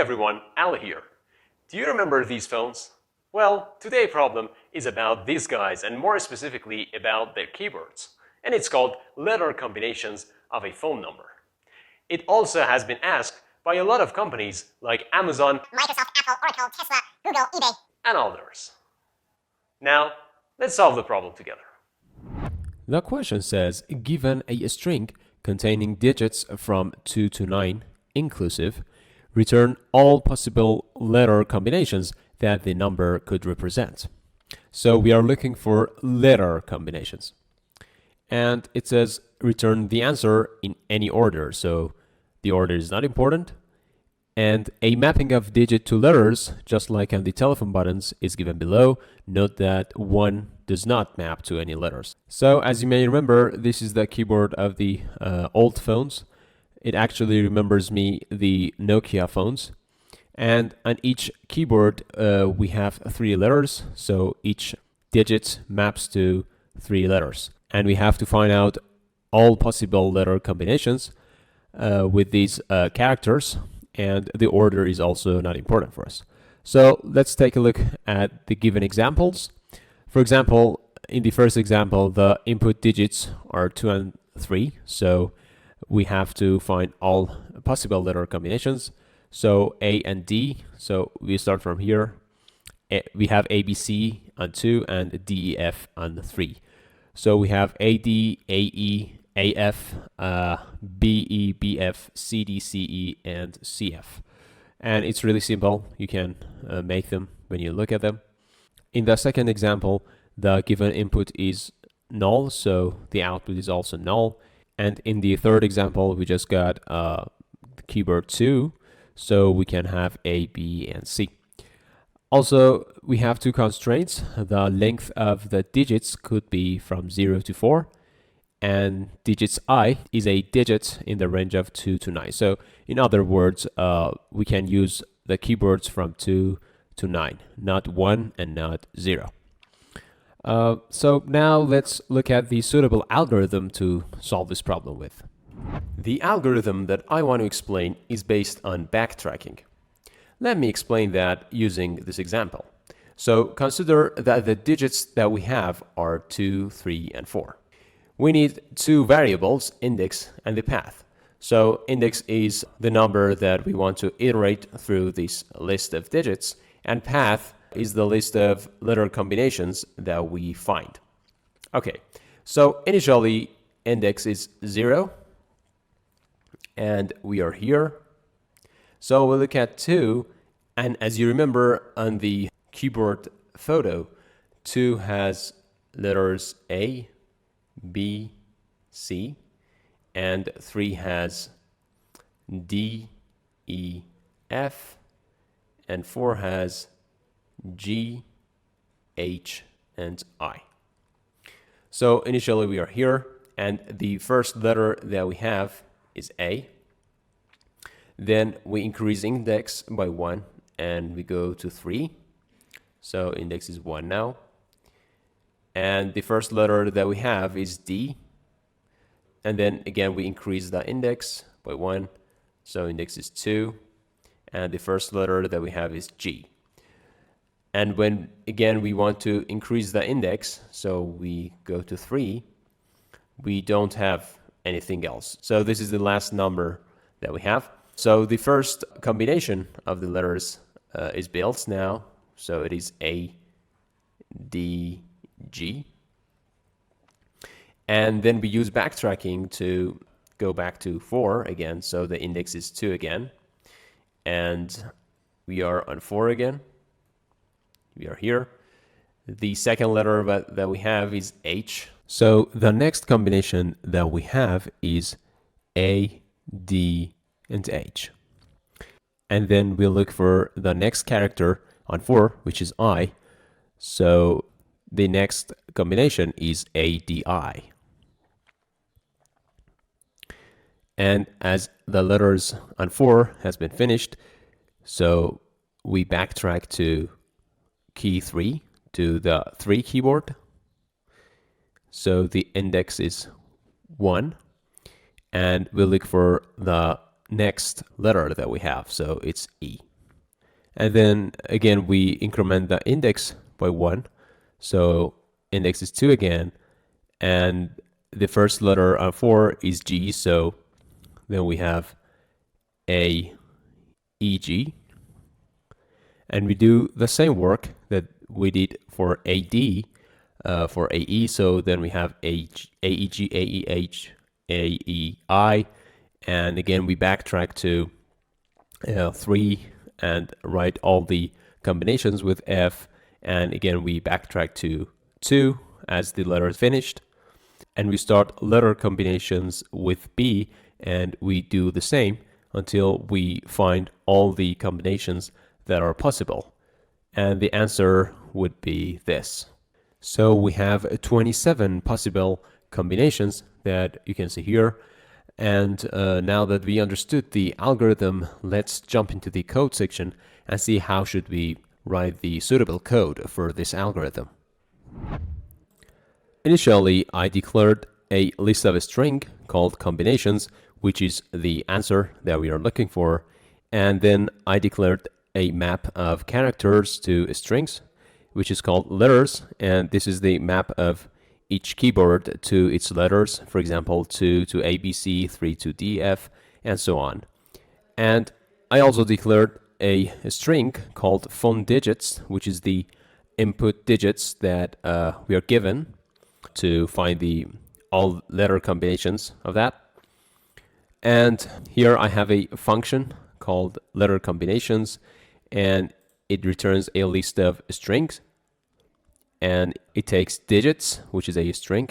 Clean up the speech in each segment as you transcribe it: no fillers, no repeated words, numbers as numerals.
everyone, Al here. Do you remember these phones? Well, today's problem is about these guys and more specifically about their keyboards. And it's called letter combinations of a phone number. It also has been asked by a lot of companies like Amazon, Microsoft, Apple, Oracle, Tesla, Google, eBay, and others. Now, let's solve the problem together. The question says, given a string containing digits from 2 to 9 inclusive, return all possible letter combinations that the number could represent. So we are looking for letter combinations. And it says return the answer in any order. So the order is not important. And a mapping of digit to letters, just like on the telephone buttons, is given below. Note that 1 does not map to any letters. So as you may remember, this is the keyboard of the old phones. It actually remembers me the Nokia phones. And on each keyboard, we have 3 letters. So each digit maps to 3 letters. And we have to find out all possible letter combinations with these characters. And the order is also not important for us. So let's take a look at the given examples. For example, in the first example, the input digits are 2 and 3. So we have to find all possible letter combinations. So A and D. So we start from here. We have A, B, C on 2 and D, E, F on 3. So we have A, D, A, E, AF, BE, BF, CD, CE, and CF. And it's really simple. You can make them when you look at them. In the second example, the given input is null, so the output is also null. And in the third example, we just got keyboard 2, so we can have A, B, and C. Also, we have 2 constraints. The length of the digits could be from 0 to 4. And digits I is a digit in the range of 2 to 9. So in other words, we can use the keyboards from 2 to 9, not 1 and not 0. So now let's look at the suitable algorithm to solve this problem with. The algorithm that I want to explain is based on backtracking. Let me explain that using this example. So consider that the digits that we have are 2, 3, and 4. We need 2 variables, index and the path. So index is the number that we want to iterate through this list of digits, and path is the list of letter combinations that we find. Okay, so initially index is 0, and we are here. So we look at 2, and as you remember on the keyboard photo, 2 has letters A, B, C, and 3 has D, E, F, and 4 has G, H, and I. So initially we are here, and the first letter that we have is A. Then we increase index by 1, and we go to 3. So index is 1 now. And the first letter that we have is D. And then again, we increase the index by 1. So index is 2. And the first letter that we have is G. And when, again, we want to increase the index, so we go to 3, we don't have anything else. So this is the last number that we have. So the first combination of the letters is built now. So it is A, D, G. And then we use backtracking to go back to 4 again. So the index is 2 again. And we are on 4 again. We are here. The second letter that we have is H. So the next combination that we have is A, D, and H. And then we look for the next character on 4, which is I. So the next combination is ADI. And as the letters on 4 has been finished, so we backtrack to key 3, to the 3 keyboard. So the index is 1, and we look for the next letter that we have, so it's E. And then again, we increment the index by 1. So index is 2 again. And the first letter of 4 is G. So then we have A, E, G. And we do the same work that we did for AD, for AE. So then we have AEG, AEH, AEI. And again, we backtrack to 3 and write all the combinations with F. And again, we backtrack to 2 as the letter is finished. And we start letter combinations with B, and we do the same until we find all the combinations that are possible. And the answer would be this. So we have 27 possible combinations that you can see here. And now that we understood the algorithm, let's jump into the code section and see how should we write the suitable code for this algorithm. Initially, I declared a list of a string called combinations, which is the answer that we are looking for. And then I declared a map of characters to strings, which is called letters. And this is the map of each keyboard to its letters, for example, 2 to A, B, C, 3 to D, F, and so on. And I also declared a string called phone digits, which is the input digits that we are given to find the all letter combinations of that. And here I have a function called letter combinations, and it returns a list of strings, and it takes digits, which is a string,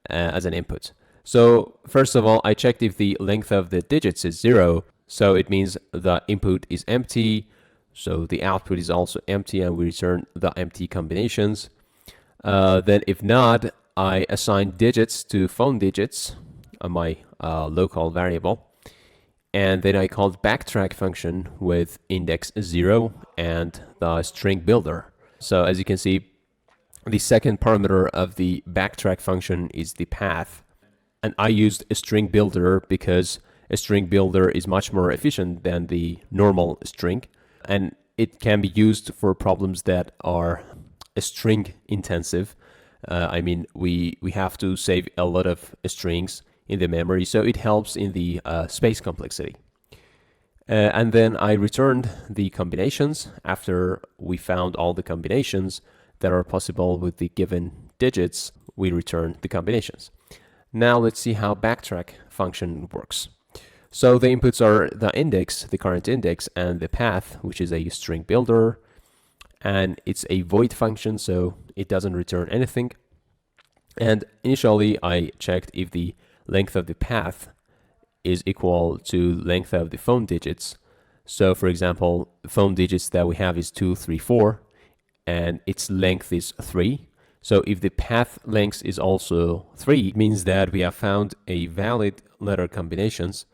as an input. So first of all, I checked if the length of the digits is 0, so it means the input is empty, so the output is also empty, and we return the empty combinations. Then if not, I assign digits to phone digits on my local variable. And then I called backtrack function with index 0 and the string builder. So as you can see, the second parameter of the backtrack function is the path. And I used a string builder because a string builder is much more efficient than the normal string. And it can be used for problems that are string intensive. I mean, we have to save a lot of strings in the memory, so it helps in the space complexity. And then I returned the combinations after we found all the combinations that are possible with the given digits. We return the combinations. Now let's see how backtrack function works. So the inputs are the index, the current index, and the path, which is a string builder. And it's a void function, so it doesn't return anything. And initially, I checked if the length of the path is equal to length of the phone digits. So for example, the phone digits that we have is 2, 3, 4, and its length is 3. So if the path length is also 3, it means that we have found a valid letter combinations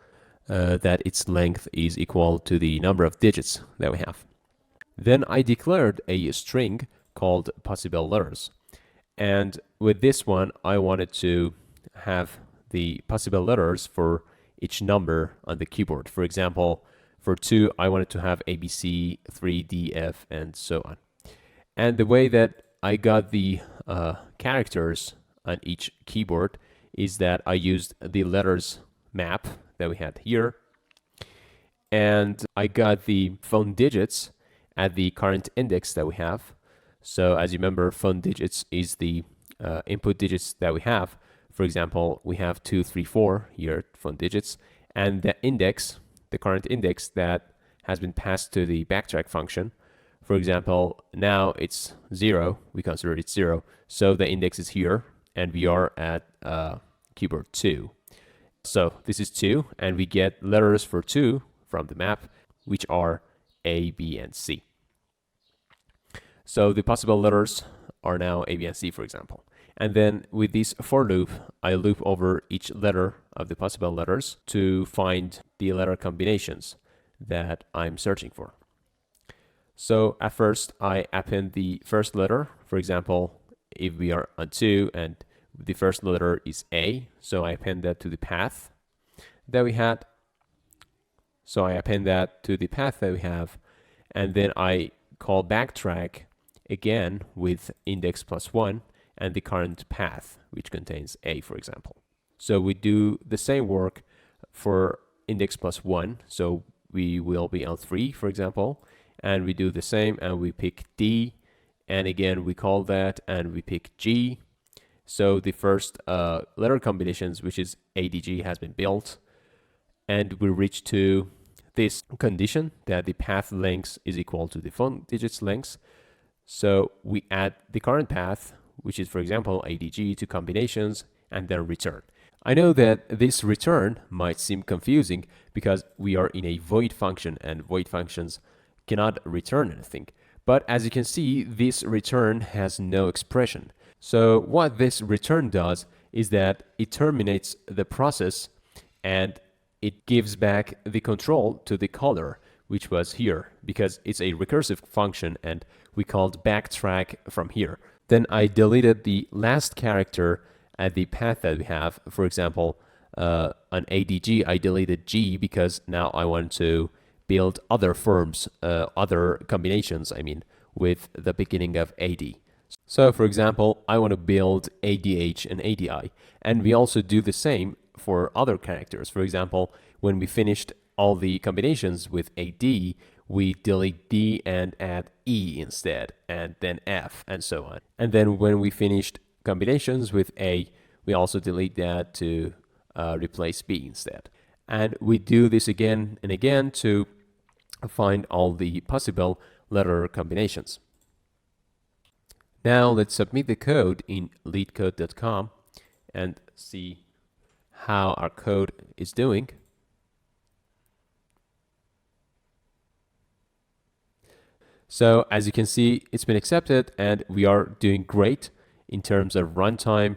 that its length is equal to the number of digits that we have. Then I declared a string called possible letters. And with this one, I wanted to have the possible letters for each number on the keyboard. For example, for 2, I wanted to have A, B, C, 3, D, F, and so on. And the way that I got the characters on each keyboard is that I used the letters map that we had here. And I got the phone digits at the current index that we have. So as you remember, phone digits is the input digits that we have. For example, we have 2, 3, 4 here, phone digits, and the index, the current index that has been passed to the backtrack function. For example, now it's 0, we consider it 0, so the index is here, and we are at keyboard 2. So this is 2, and we get letters for 2 from the map, which are A, B, and C. So the possible letters are now A, B, and C, for example. And then with this for loop, I loop over each letter of the possible letters to find the letter combinations that I'm searching for. So at first, I append the first letter. For example, if we are on 2 and the first letter is A, so I append that to the path that we had. So I append that to the path that we have. and then I call backtrack again with index +1 and the current path, which contains a, for example. So we do the same work for index +1, so we will be on 3, for example, and we do the same and we pick D, and again we call that and we pick G. So the first letter combinations, which is ADG, has been built, and we reach to this condition that the path length is equal to the phone digits length. So we add the current path, which is, for example, ADG, to combinations, and then return. I know that this return might seem confusing because we are in a void function and void functions cannot return anything. But as you can see, this return has no expression. So what this return does is that it terminates the process and it gives back the control to the caller, which was here, because it's a recursive function and we called backtrack from here. Then I deleted the last character at the path that we have. For example, on ADG, I deleted G because now I want to build other forms, other combinations, with the beginning of AD. So for example, I want to build ADH and ADI, and we also do the same for other characters. For example, when we finished all the combinations with AD, we delete D and add E instead, and then F, and so on. And then when we finished combinations with A, we also delete that to replace B instead. And we do this again and again to find all the possible letter combinations. Now let's submit the code in LeetCode.com and see how our code is doing. So as you can see, it's been accepted and we are doing great. In terms of runtime,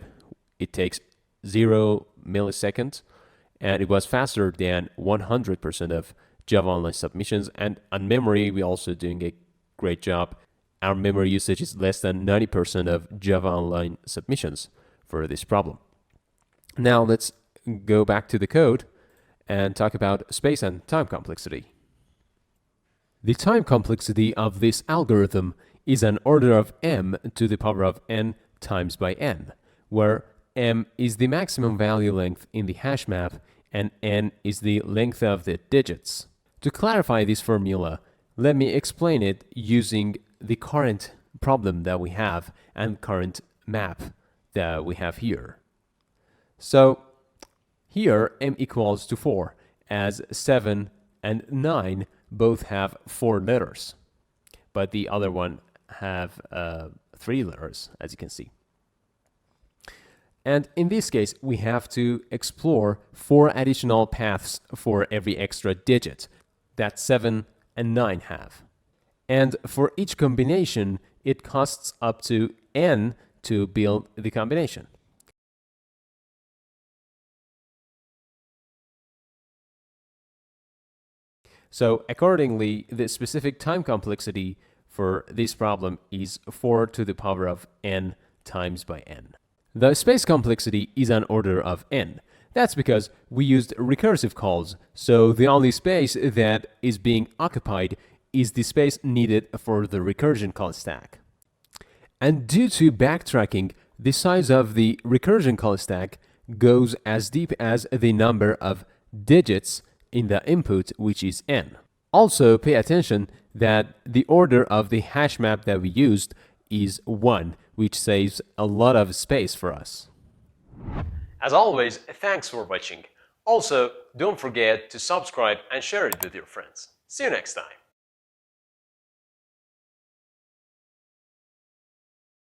it takes 0 milliseconds and it was faster than 100% of Java Online submissions. And on memory, we're also doing a great job. Our memory usage is less than 90% of Java Online submissions for this problem. Now let's go back to the code and talk about space and time complexity. The time complexity of this algorithm is an order of m to the power of n times by n, where m is the maximum value length in the hash map and n is the length of the digits. To clarify this formula, let me explain it using the current problem that we have and current map that we have here. So here m equals to 4, as 7 and 9 both have 4 letters, but the other one have 3 letters, as you can see. And in this case, we have to explore 4 additional paths for every extra digit that 7 and 9 have. And for each combination, it costs up to n to build the combination. So accordingly, the specific time complexity for this problem is 4 to the power of n times by n. The space complexity is an order of n. That's because we used recursive calls, so the only space that is being occupied is the space needed for the recursion call stack. And due to backtracking, the size of the recursion call stack goes as deep as the number of digits in the input, which is n. Also, pay attention that the order of the hash map that we used is 1, which saves a lot of space for us. As always, thanks for watching. Also, don't forget to subscribe and share it with your friends. See you next time.